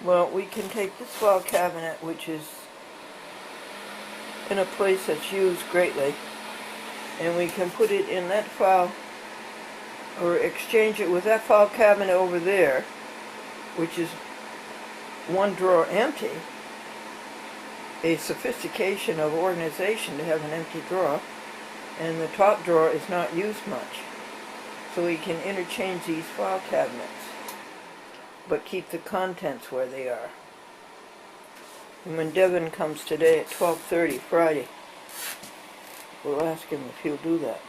Well, we can take this file cabinet, which is in a place that's used greatly, and we can put it in that file, or exchange it with that file cabinet over there, which is one drawer empty. A sophistication of organization to have an empty drawer, and the top drawer is not used much. So we can interchange these file cabinets, but keep the contents where they are. And when Devin comes today at 12:30 Friday, we'll ask him if he'll do that.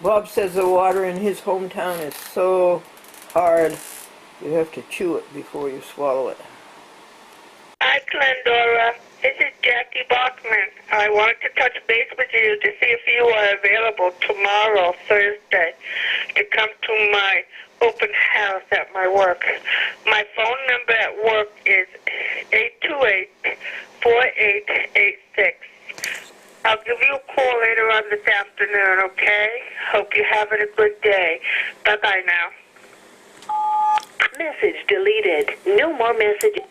Bob says the water in his hometown is so hard you have to chew it before you swallow it. Hi, Glendora. This is Jackie Bachman. I wanted to touch base with you to see if you are available tomorrow, Thursday, to come to my open house at my work. My phone number at work is 828-4886. I'll give you a call later on this afternoon, okay? Hope you're having a good day. Bye-bye now. Message deleted. No more messages.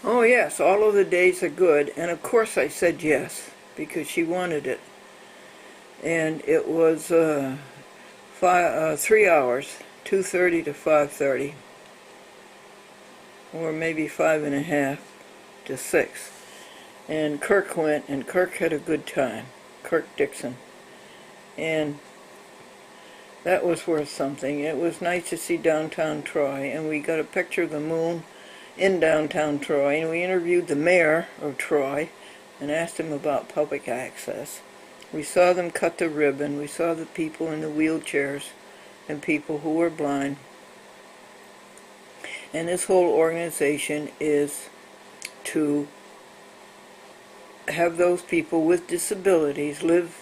Oh yes, all of the days are good, and of course I said yes, because she wanted it. And it was 3 hours, 2:30 to 5:30, or maybe 5.5 to 6. And Kirk went, and Kirk had a good time, Kirk Dixon. And that was worth something. It was nice to see downtown Troy, and we got a picture of the moon in downtown Troy, and we interviewed the mayor of Troy and asked him about public access. We saw them cut the ribbon. We saw the people in the wheelchairs and people who were blind. And this whole organization is to have those people with disabilities live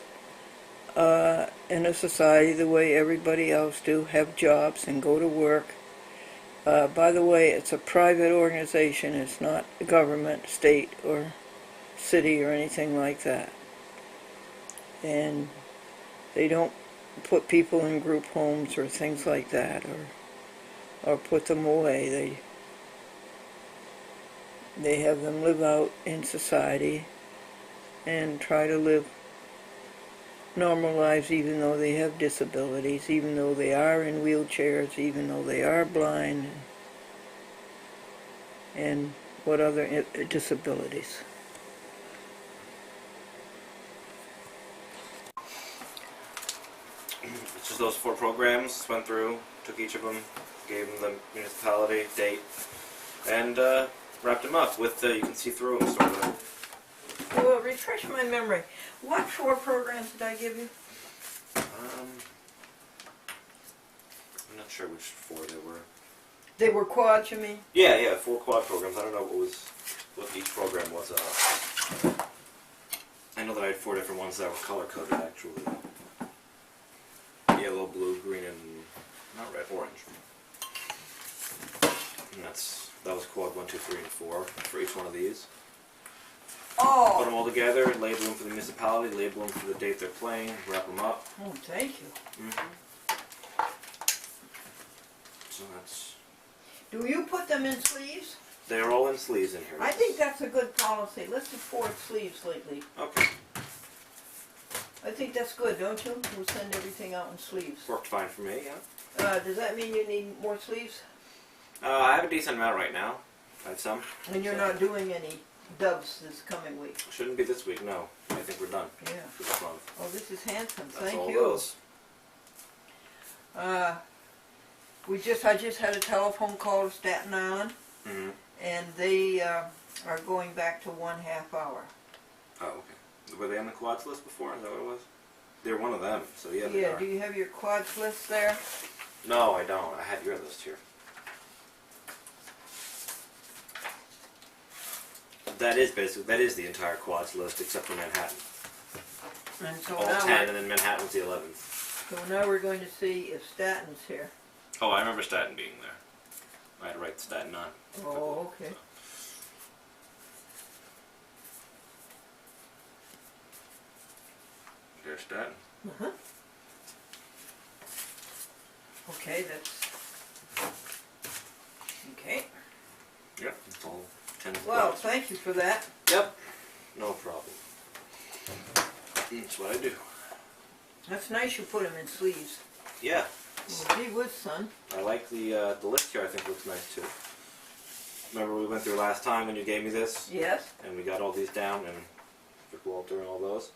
in a society the way everybody else do, have jobs and go to work. By the way, it's a private organization. It's not government, state, or city, or anything like that. And they don't put people in group homes or things like that, or put them away. They have them live out in society and try to live normal lives, even though they have disabilities, even though they are in wheelchairs, even though they are blind, and what other disabilities. It's just those 4 programs, went through, took each of them, gave them the municipality, date, and wrapped them up with, you can see through them, sort of. Well, refresh my memory. What 4 programs did I give you? I'm not sure which 4 they were. They were quads, you mean? Yeah, 4 quad programs. I don't know what each program was. I know that I had 4 different ones that were color-coded, actually. Yellow, blue, green, and not red, orange. And that was quad 1, 2, 3, and 4 for each one of these. Oh! Put them all together, label them for the municipality, label them for the date they're playing, wrap them up. Oh, thank you. So that's... Do you put them in sleeves? They're all in sleeves in here. I think that's a good policy. Let's afford sleeves lately. Okay. I think that's good, don't you? We'll send everything out in sleeves. Worked fine for me, yeah. Does that mean you need more sleeves? I have a decent amount right now. I have some. And you're not doing any dubs this coming week? Shouldn't be this week, no. I think we're done. Yeah. For this month. Oh, this is handsome. That's Thank all you. those. I just had a telephone call to Staten Island, and they are going back to 1/2 hour. Oh, okay. Were they on the quads list before? Is that what it was? They're one of them, so yeah, they Yeah, are. do you have your quads list there? No, I don't. I have your list here. That is the entire quads list except for Manhattan. And so All now 10, and then Manhattan was the 11th. So now we're going to see if Staten's here. Oh, I remember Staten being there. I had to write Staten on. Oh, okay. There's Staten. Okay, that's... Okay. Well, thank you for that. Yep. No problem. That's what I do. That's nice you put them in sleeves. Yeah. Well, gee whiz, son. I like the list here. I think looks nice too. Remember we went through last time when you gave me this? Yes. And we got all these down and Rick Walter and all those.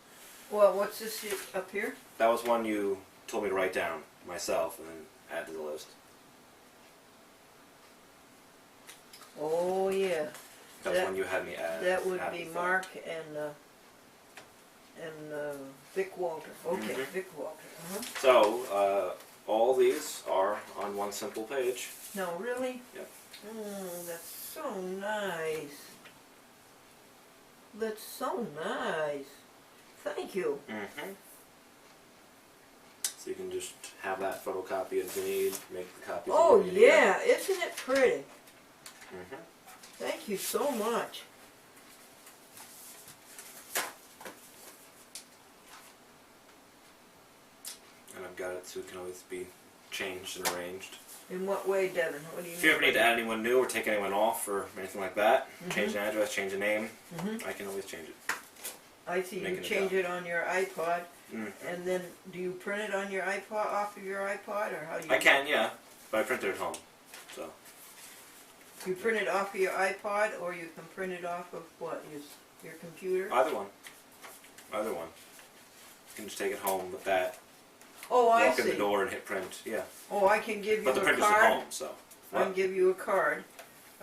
Well, what's this up here? That was one you told me to write down myself and then add to the list. Oh, yeah. That's one you had me add. That would add be to the Mark and Vic Walter. Okay, Mhm. Vic Walter. Uh-huh. So, all these are on one simple page. No, really? Yep. That's so nice. That's so nice. Thank you. Mm-hmm. So you can just have that photocopy if you need, make the copies. Oh, if you need. yeah. Isn't it pretty? Mm-hmm. Thank you so much. And I've got it so it can always be changed and arranged. In what way, Devin? What do you If you mean? ever need to add anyone new or take anyone off or anything like that, Mhm. change an address, change a name, Mhm. I can always change it. I see you Making it change up. it on your iPod, Mm. and then do you print it on your iPod, off of your iPod, or how do you? I can, yeah, but I print it at home. So You print it off of your iPod, or you can print it off of what? Your computer? either one. Either one. You can just take it home with that, Oh, I walk in the see. door and hit print. Yeah. Oh, I can give you But the a printer's at card. home, so. I can give you a card.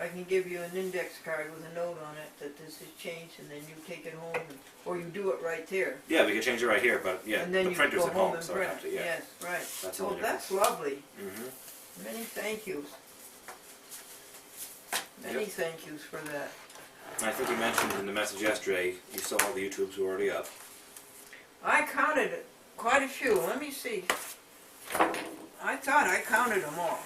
I can give you an index card with a note on it that this has changed, and then you take it home, or you do it right there. Yeah, we can change it right here, but yeah, And then the you printer's go at home home, and so I print have it. to, yeah. Yes, right. That's the Oh, only that's difference. lovely. Mm-hmm. Many thank yous. Many thank yous for that. I think you mentioned in the message yesterday, you saw all the YouTubes were already up. I counted it, quite a few. Let me see. I thought I counted them all.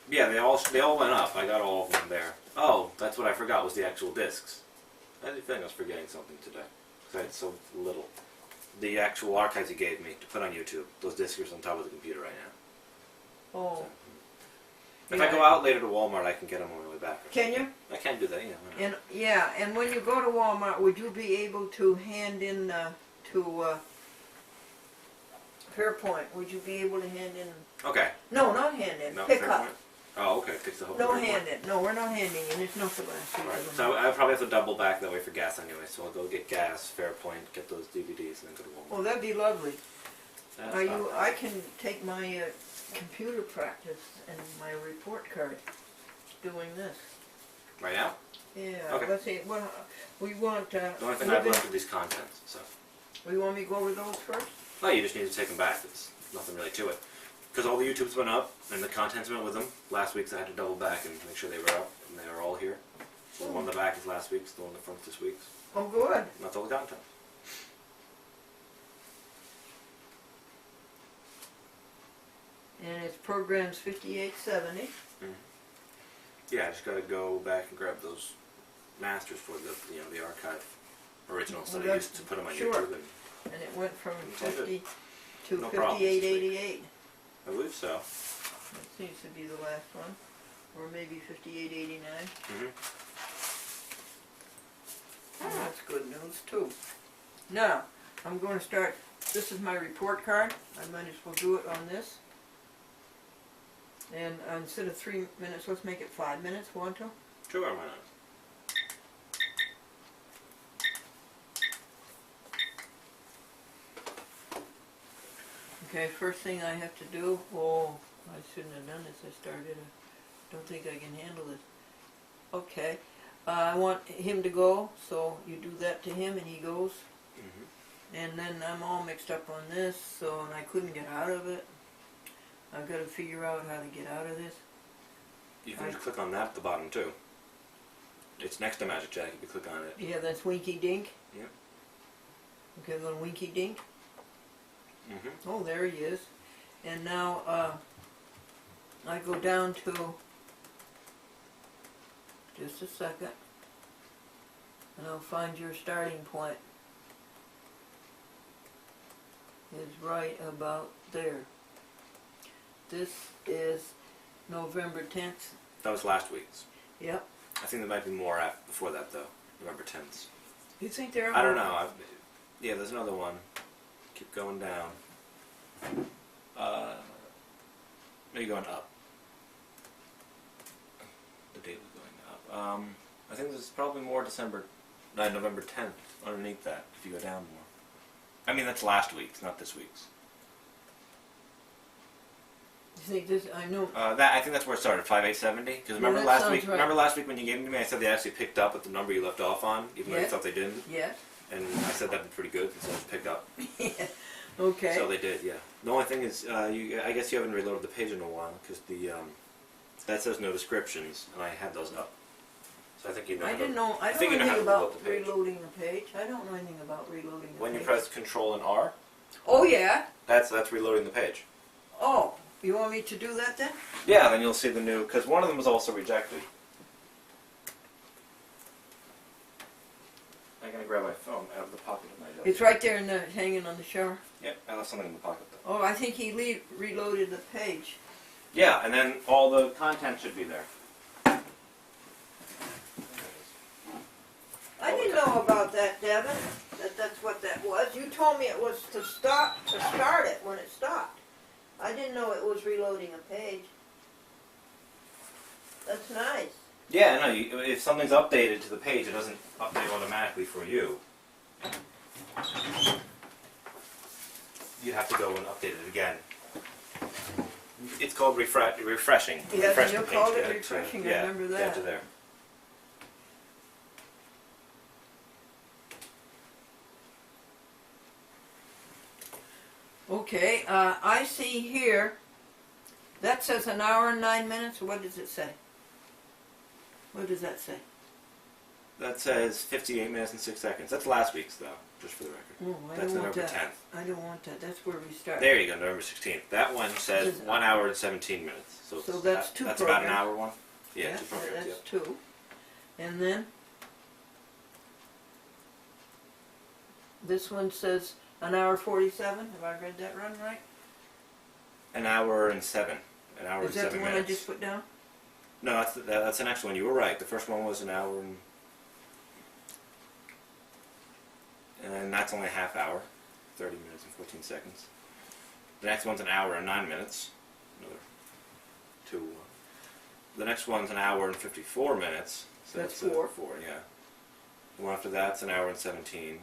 Yeah, they all went up. I got all of them there. Oh, that's what I forgot was the actual discs. I didn't think I was forgetting something today because I had so little. The actual archives you gave me to put on YouTube. Those discs are on top of the computer right now. Oh, If Yeah, I go out later to Walmart, I can get them on my way back. can you? I can do that. Yeah. Why not? And yeah, and when you go to Walmart, would you be able to hand in to Fairpoint? Would you be able to hand in? Okay. No, not hand in. No, pick fair up. point. Oh, okay. Fix the whole. No thing. hand in. No, we're not handing in. There's no for last week. Right. So I probably have to double back that way for gas anyway. So I'll go get gas, Fairpoint, get those DVDs, and then go to Walmart. Well, that'd be lovely. That's Are not you? bad. I can take my computer practice and my report card doing this. Right now? Yeah. Okay. Let's see. Well, we want. The only thing I've left are these contents. So. We want me to go over those first? No, you just need to take them back. There's nothing really to it. Because all the YouTubes went up, and the contents went with them. Last week's I had to double back and make sure they were up, and they are all here. So the one in the back is last week's, the one in the front's this week's. Oh, good. And that's all the content. And it's programs 5870. Yeah, I just got to go back and grab those masters for the archive originals that I that's- used to put them on sure. YouTube. And it went from It's all good. 50 to No problems this week. 5888. I believe so. That seems to be the last one. Or maybe 5889. Mm-hmm. That's good news too. Now, I'm going to start. This is my report card. I might as well do it on this. And instead of 3 minutes, let's make it 5 minutes. Want to? Sure, why not? Okay, first thing I have to do, oh, I shouldn't have done this, I don't think I can handle this. Okay, I want him to go, so you do that to him and he goes. Mm-hmm. And then I'm all mixed up on this, so, and I couldn't get out of it. I've got to figure out how to get out of this. You can just click on that at the bottom too. It's next to Magic Jack. If you click on it. Yeah, that's Winky Dink. Yep. Okay, I'm going to Winky Dink. Mm-hmm. Oh, there he is. And now, I go down to, just a second, and I'll find your starting point. Is right about there. This is November 10th. That was last week's. Yep. I think there might be more before that though. November 10th. You think there are? I don't more? know. Yeah, there's another one. Keep going down. Maybe going up. The date was going up. I think there's probably more November 10th underneath that if you go down more. I mean, that's last week's, not this week's. You think this? I know. I think that's where it started, 5870. Because remember that last sounds week? right. Remember last week when you gave them to me? I said they actually picked up at the number you left off on, even though you Yes. thought they didn't. Yes. And I said that'd be pretty good, and so pick up. Yeah. Okay. So they did, yeah. The only thing is, I guess you haven't reloaded the page in a while because that says no descriptions, and I had those up. So I think you know. I didn't know. I don't think know you know how anything to reload about the page. reloading the page. I don't know anything about reloading the When page. you press Control and R, Oh yeah. that's reloading the page. Oh, you want me to do that then? Yeah, then you'll see the new, because one of them was also rejected. I'm gonna grab my phone out of the pocket of my jacket. It's right there in the hanging on the shower. Yep, I left something in the pocket though. Oh, I think he reloaded the page. Yeah, and then all the content should be there. I didn't know about that, Devin. That's what that was. You told me it was to start it when it stopped. I didn't know it was reloading a page. That's nice. Yeah, no, if something's updated to the page, it doesn't update automatically for you. You have to go and update it again. It's called refreshing. Yeah, Refresh you the page called it to- refreshing, I yeah, remember Get that. to there. Okay, I see here, that says an hour and 9 minutes. What does it say? What does that say? That says 58 minutes and 6 seconds. That's last week's, though, just for the record. Oh, I That's don't want November that. 10th. I don't want that. That's where we start. There you go, November 16th. That one says 1 hour and 17 minutes. So, So that's two That's about an programs. hour one? Yeah, two programs, That's two. And then this one says an hour 47. Have I read that run right? An hour and 7. An hour Is and that 7 the one minutes. I just put down? No, that's the next one. You were right. The first one was an hour and that's only a half hour, 30 minutes and 14 seconds. The next one's an hour and 9 minutes, another 2. The next one's an hour and 54 minutes. So That's the 4. 4, yeah. The one after that's an hour and 17.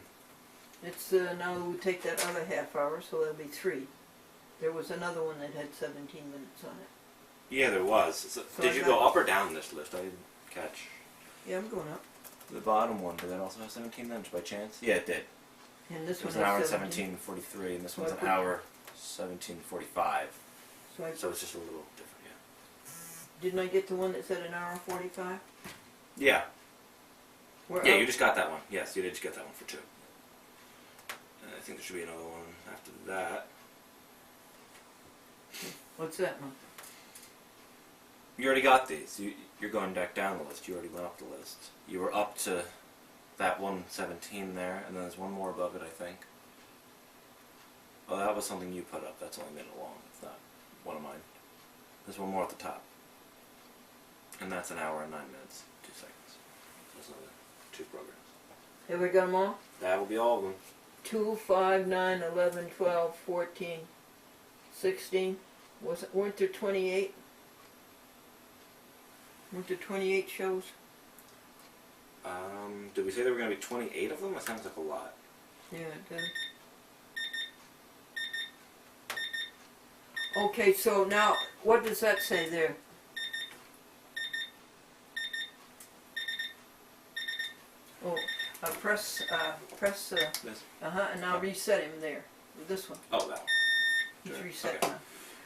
It's now we take that other half hour, so that'll be 3. There was another one that had 17 minutes on it. Yeah, there was. So So did I you got- go up or down this list? I didn't catch. Yeah, I'm going up. The bottom one, did that also have 17 minutes by chance? Yeah, it did. And this It one was an hour and has 17. 17:43, and this So one's I an put- hour 17:45. So I, So it's just a little different, yeah. didn't I get the one that said an hour 45? Yeah, We're yeah, up. you just got that one. Yes, you did just get that one for 2. And I think there should be another one after that. What's that one? You already got these. You're going back down the list. You already went up the list. You were up to that 117 there, and then there's one more above it, I think. Oh, that was something you put up. That's only a minute long. It's not one of mine. There's one more at the top. And that's an hour and 9 minutes, 2 seconds. That's another 2 programs. Have we got them all? That will be all of them. 2, 5, 9, 11, 12, 14, 16. Weren't there 28? Weren't there 28 shows? Did we say there were going to be 28 of them? That sounds like a lot. Yeah, it does. Okay, so now, what does that say there? Oh, press, This? and now reset him there. This one. Oh, that one. He's Sure, reset okay.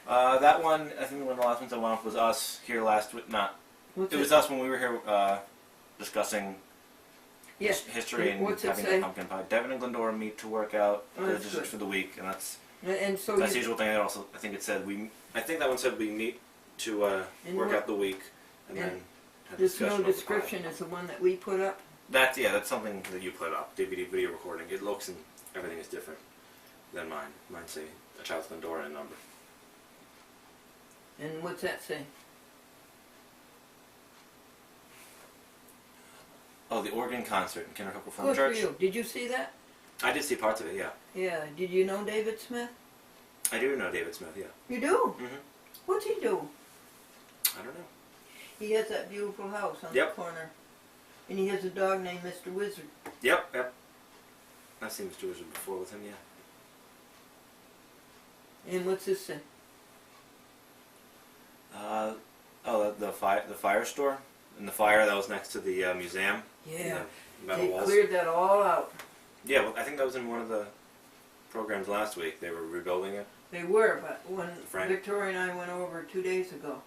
now. That one, I think one of the last ones I went off was us here last week. Not. What's It was us when we were here discussing Yes. history and What's it having say? a pumpkin pie. Devin and Glendora meet to work out Oh, that's just good. for the week, and that's And so the you, usual thing. That also, I think it said we. I think that one said we meet to And work what- out the week, and and then have this discussion no of the pie. description is the one that we put up? That's something that you put up. DVD video recording. It looks and everything is different than mine. Mine say a child's Glendora and a number. And what's that say? the organ concert in Kinderhook Good Reformed for Church. you. Did you see that? I did see parts of it, yeah. Yeah. Did you know David Smith? I do know David Smith, yeah. You do? Mm-hmm. What's he do? I don't know. He has that beautiful house on Yep. the corner. And he has a dog named Mr. Wizard. Yep. I've seen Mr. Wizard before with him, yeah. And what's this say? The fire store? And the fire that was next to the museum? Yeah. The metal They walls? cleared that all out. Yeah, well, I think that was in one of the programs last week. They were rebuilding it. They were, but when Frank? Victoria and I went over 2 days ago,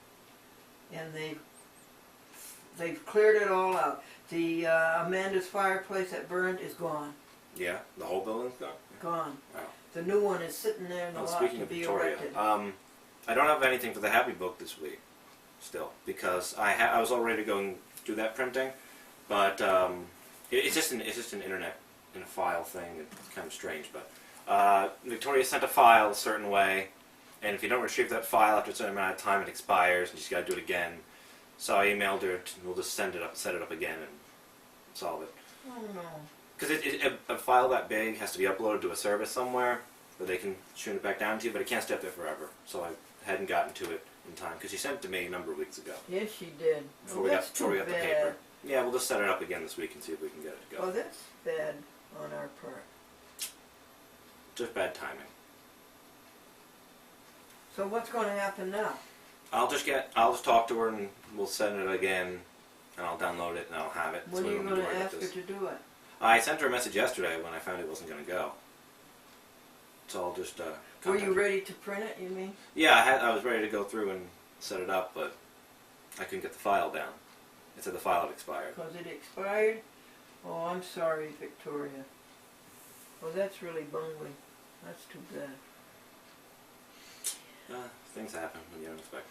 and they've cleared it all out. The Amanda's fireplace that burned is gone. Yeah, the whole building's gone. Gone. Wow. The new one is sitting there in the Oh, lot speaking to of be Victoria, erected. I don't have anything for the Happy Book this week, still, because I was all ready to go and do that printing, but it's just an internet in a file thing. It's kind of strange, but Victoria sent a file a certain way, and if you don't retrieve that file after a certain amount of time, it expires, and you just got to do it again. So I emailed her. We'll just set it up again, and solve it. Oh no. Because a file that big has to be uploaded to a service somewhere where they can shoot it back down to you, but it can't stay up there forever. So I hadn't gotten to it in time, because she sent it to me a number of weeks ago. Yes, she did. Before Well, we that's got too the bad. paper. Yeah, we'll just set it up again this week and see if we can get it to go. Oh, that's bad on our part. Just bad timing. So what's going to happen now? I'll just talk to her and we'll send it again, and I'll download it and I'll have it. When so are we you don't going need to worry ask about her this. to do it? I sent her a message yesterday when I found it wasn't going to go. So I'll just Were contact you her. ready to print it, you mean? Yeah, I was ready to go through and set it up, but I couldn't get the file down. It said the file had expired. Because it expired? Oh, I'm sorry, Victoria. Well, that's really bungling. That's too bad. Things happen when you don't expect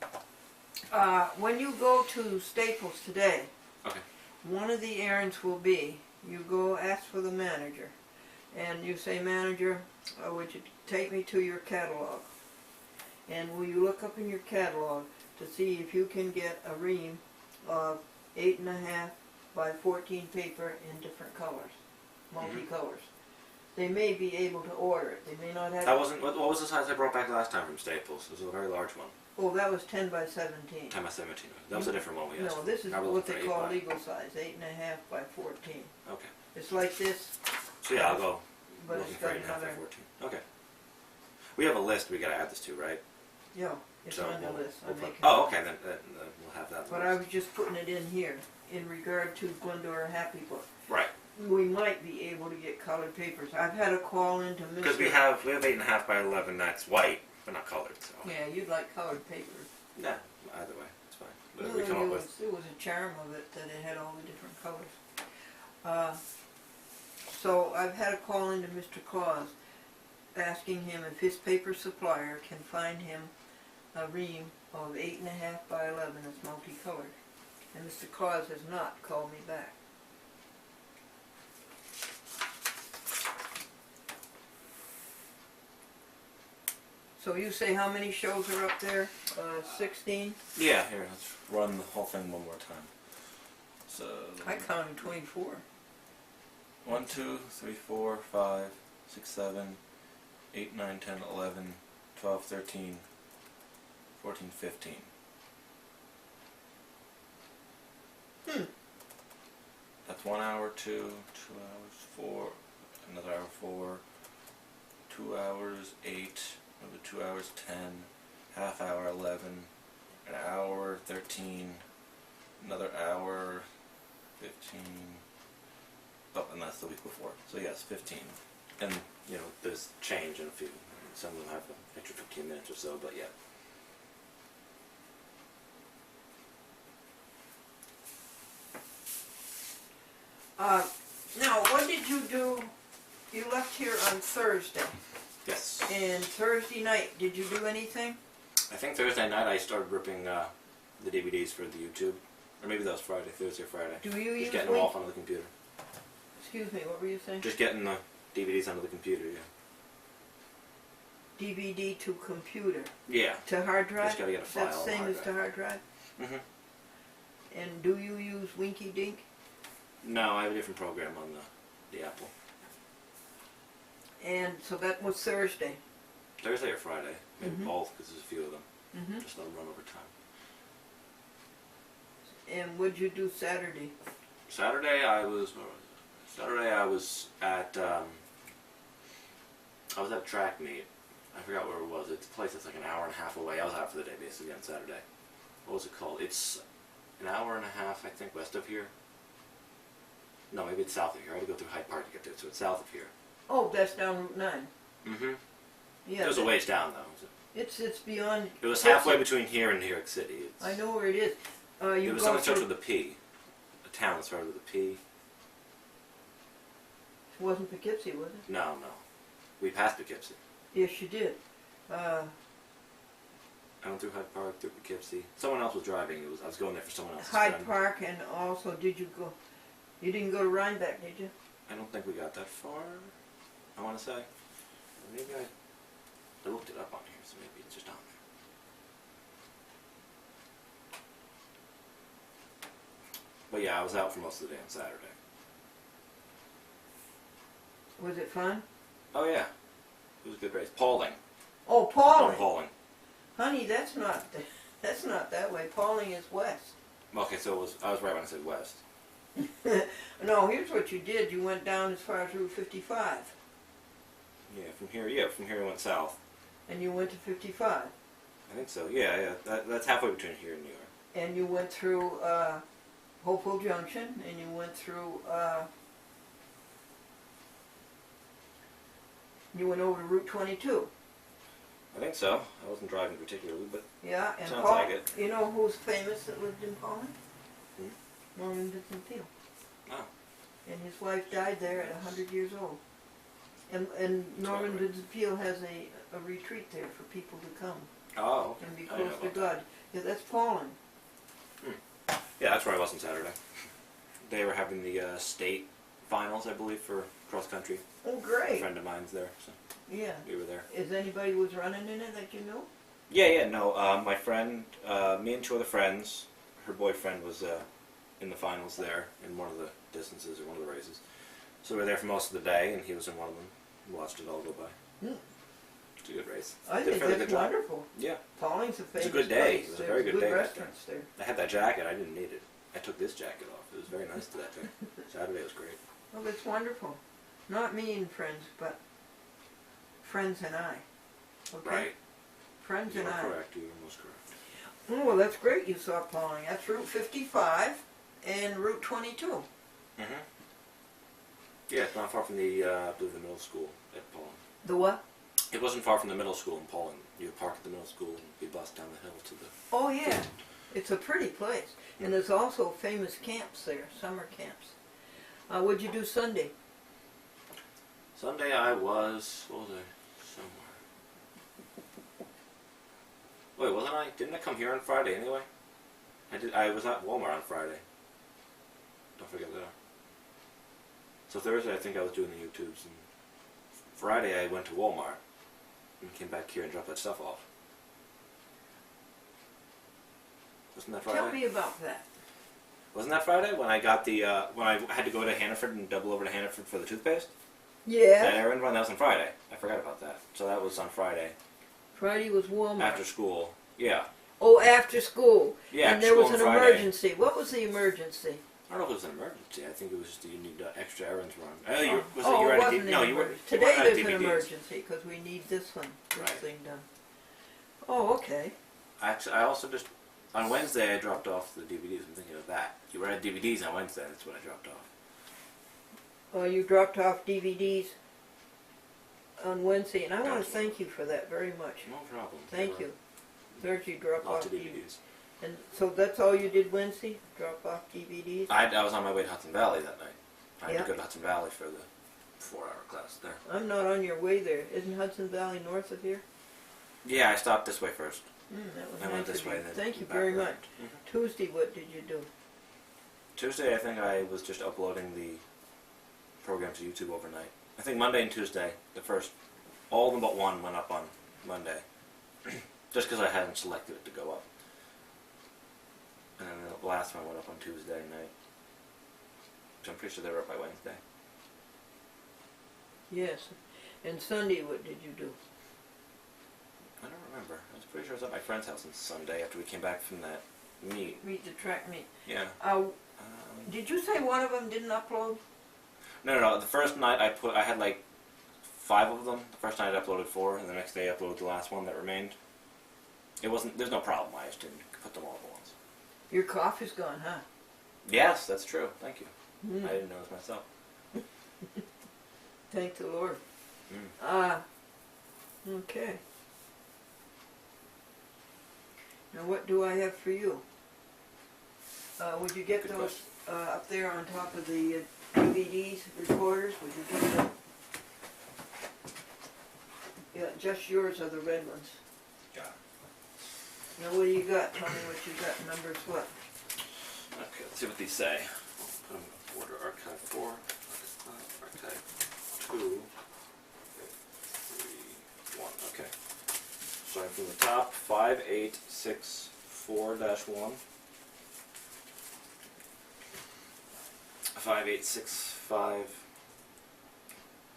it. When you go to Staples today, Okay. one of the errands will be, you go ask for the manager, and you say, manager, would you take me to your catalog? And will you look up in your catalog to see if you can get a ream of 8.5 by 14 paper in different colors, multicolors. They may be able to order it. They may not have. That wasn't. What was the size I brought back last time from Staples? It was a very large one. Oh, that was 10 by 17. 10 by 17. That was a different one we asked. No, this is I was what looking they for call 8 by. legal size, 8.5 by 14. Okay. It's like this, So yeah, I'll go but looking it's for got 8.5 by another. 14. Okay. We have a list we got to add this to, right? Yeah, it's So on the we'll- list. we'll I'm put- making oh, it. okay. Then we'll have that. on the But I list. was just putting it in here in regard to Glendora Happy Book. Right. We might be able to get colored papers. I've had a call into Mr. Because we have 8.5 by 11 that's white, but not colored. So Yeah, you'd like colored papers. yeah, either way, it's fine. But No, we come up with. it was a charm of it that it had all the different colors. So I've had a call into Mr. Claus asking him if his paper supplier can find him a ream of 8.5 by 11 that's multicolored. And Mr. Claus has not called me back. So you say how many shows are up there? 16? Yeah, here, let's run the whole thing one more time. So. I counted 24. 1, 2, 3, 4, 5, 6, 7, 8, 9, 10, 11, 12, 13, 14, 15. That's 1 hour, 2 hours, 4, another hour, 4, 2 hours, 8, another 2 hours, 10, half hour, 11, an hour, 13, another hour, 15. Oh, and that's the week before. So yes, 15. And, you know, there's change in a few. Some of them have an extra 15 minutes or so, but yeah. Now, what did you do? You left here on Thursday. Yes. And Thursday night, did you do anything? I think Thursday night I started ripping the DVDs for the YouTube. Or maybe that was Friday, Thursday or Friday. Do you use Just getting them off onto the computer. Excuse me, what were you saying? Just getting the DVDs onto the computer, yeah. DVD to computer. Yeah. To hard drive? Just gotta get a file That's the on same hard as to hard drive? Mm-hmm. And do you use Winky Dink? No, I have a different program on the Apple. And so that was Thursday. Thursday or Friday, maybe Mhm. both, because there's a few of them. Mm-hmm. Just let them run over time. And what'd you do Saturday? Saturday I was at a track meet. I forgot where it was. It's a place that's like an hour and a half away. I was out for the day basically on Saturday. What was it called? It's an hour and a half, I think, west of here. No, maybe it's south of here. I had to go through Hyde Park to get to it, so it's south of here. Oh, that's down Route 9. Mm-hmm. Yeah. It was a ways down though. It's beyond. It was halfway between here and New York City. I know where it is. You it was go something that starts through- with a P. A town that started with a P. It wasn't Poughkeepsie, was it? No. We passed Poughkeepsie. Yes, you did. I went through Hyde Park, through Poughkeepsie. Someone else was driving. I was going there for someone else's Hyde friend. Park, and also, did you go? You didn't go to Rhinebeck, did you? I don't think we got that far. I want to say. Maybe I looked it up on here, so maybe it's just on there. But yeah, I was out for most of the day on Saturday. Was it fun? Oh yeah, it was a good race. Pauling. Oh, No, Pauling. Pauling. Honey, that's not that way. Pauling is west. Okay, so I was right when I said west. No, here's what you did. You went down as far as Route 55, Yeah, from here we went south. and you went to 55, I think so. Yeah. That's halfway between here and New York. and you went through Hopewell Junction, and you went through. You went over to Route 22. I think so. I wasn't driving particularly, but Yeah, and sounds Paul, like it. you know who's famous that lived in Pauling? Hmm? Norman Vincent Peale. Oh. And his wife died there at 100 years old. And Norman right. Vincent Peale has a retreat there for people to come Oh, okay. and be I didn't close know to about God. Yeah, that's Pauling. that. Yeah, that's where I was on Saturday. They were having the state finals, I believe, for cross country. Oh, A great. friend of mine's there, so Yeah. we were there. Is anybody was running in it that you know? Yeah, no. My friend, me and two other friends, her boyfriend was in the finals there in one of the distances or one of the races. So we were there for most of the day, and he was in one of them. We watched it all go by. Hmm. It's a good race. I Did a think fairly that's good job. wonderful. Yeah. Pauling's a famous a good day. place. It was a There's very good day that day. restaurants there. I had that jacket. I didn't need it. I took this jacket off. It was very nice to that day. Saturday was great. Well, that's wonderful. Not me and friends, but friends and I. Okay? Right. Friends You and are I. correct. You are most correct. Oh, well, that's great you saw Pauling. That's Route 55 and Route 22. Mm-hmm. Yeah, it's not far from I believe the middle school at Pauling. The what? It wasn't far from the middle school in Pauling. You would park at the middle school and be bused down the hill to the... Oh, yeah. It's a pretty place. And there's also famous camps there, summer camps. What'd you do Sunday? Sunday I was... What was I? Somewhere. Wait, wasn't I? Didn't I come here on Friday anyway? I was at Walmart on Friday. Don't forget that. So Thursday I think I was doing the YouTubes, and Friday I went to Walmart and came back here and dropped that stuff off. Wasn't that Friday? Tell me about that. Wasn't that Friday when I got the when I had to go to Hannaford and double over to Hannaford for the toothpaste? That Yeah. errand run, that was on Friday. I forgot about that. So that was on Friday Friday was Walmart. after school. Yeah. Oh, after school. Yeah. And there school was on an Friday. emergency. What was the emergency? I don't know if it was an emergency. I think it was just that you need extra errands run. Oh, you, was Oh, it you were it at wasn't no, an you were. emergency. You Today weren't at there's an DVDs. emergency because we need this Right. thing done. Oh, okay. Actually, I also just on Wednesday I dropped off the DVDs. I'm thinking of that. You were at DVDs on Wednesday. That's what I dropped off. Well, you dropped off DVDs on Wednesday, and I want to Gotcha. thank you for that very much. No problem. Thank you. Thursday, drop Lots off of DVDs. DVDs. And so that's all you did Wednesday? Drop off DVDs? I was on my way to Hudson Valley that night. I had Yeah. to go to Hudson Valley for the 4-hour class there. I'm not on your way there. Isn't Hudson Valley north of here? Yeah, I stopped this way first. That was I nice went this of you. way. Then Thank you back very around. much. Mhm. Tuesday, what did you do? Tuesday, I think I was just uploading the program to YouTube overnight. I think Monday and Tuesday, all of them but one went up on Monday. Just because I hadn't selected it to go up. And then the last one went up on Tuesday night. which I'm pretty sure they were up by Wednesday. Yes. And Sunday, what did you do? I don't remember. I was pretty sure I was at my friend's house on Sunday after we came back from that meet. Meet the track meet. Yeah. Did you say one of them didn't upload? No. The first night I had like 5 of them. The first night I uploaded 4, and the next day I uploaded the last one that remained. There's no problem. I just didn't put them all at once. Your cough is gone, huh? Yes, that's true. Thank you. Mm. I didn't notice myself. Thank the Lord. Mm. Okay. Now what do I have for you? Would you get Good those up there on top of the DVDs, recorders? Would you get them? Yeah, just yours are the red ones. Yeah. Now what do you got? Tell me what you got. Numbers what? Okay, let's see what these say. Put them in order. Archive 4, Archive 2, 3, 1. Okay. Starting from the top, 5864-1. 5865.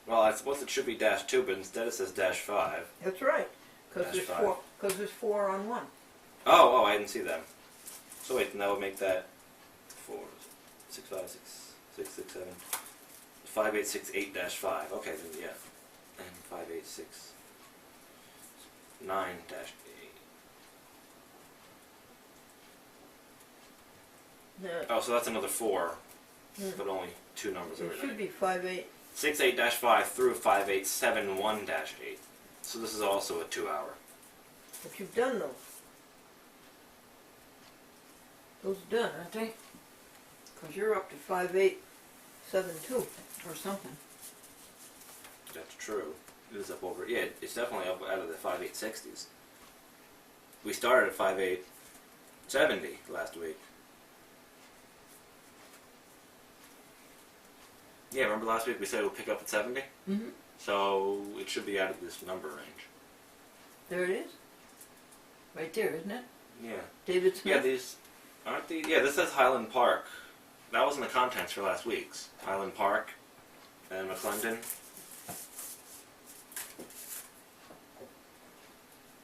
Well, I suppose it should be -2, but instead it says -5. That's right. Because Dash there's five. four. Because there's 4 on one. Oh, I didn't see them. So wait, then that would make that 4, 6, 5, 6, 6, 7, 5868-5. Okay, then yeah, and 5869-8. No, Oh, so that's another 4, but only 2 numbers it over should there. be 5-8. 68-5 through 5871-8. So this is also a 2-hour. But you've done those. Those are done, aren't they? Because you're up to 5872 or something. That's true. It is up over. Yeah, it's definitely up out of the 5860s. We started at 5870 last week. Yeah, remember last week we said we'll pick up at 70? Mm-hmm. So it should be out of this number range. There it is. Right there, isn't it? Yeah. David Smith? Yeah, these aren't the. Yeah, this says Highland Park. That wasn't the contents for last week's. Highland Park and McClendon.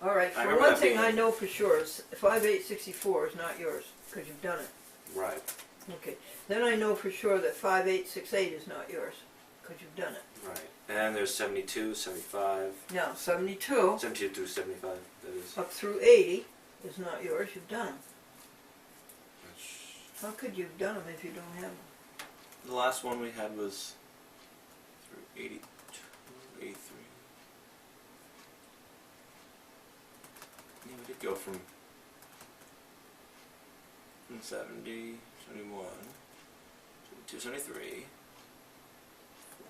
All right, I for remember one that thing being- I know for sure, 5864 is not yours, because you've done it. Right. Okay. Then I know for sure that 5868 is not yours, because you've done it. Right. And there's 72, 75, Now, 72 72 through 75. That is. up through 80 is not yours, you've done them. How could you have done them if you don't have them? The last one we had was through 82, 83. Yeah, we did go from 70, 71, 72, 73. 4.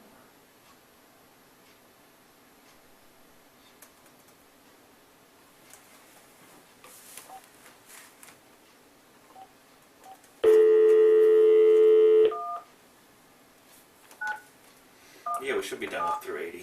Yeah, we should be done up through 80.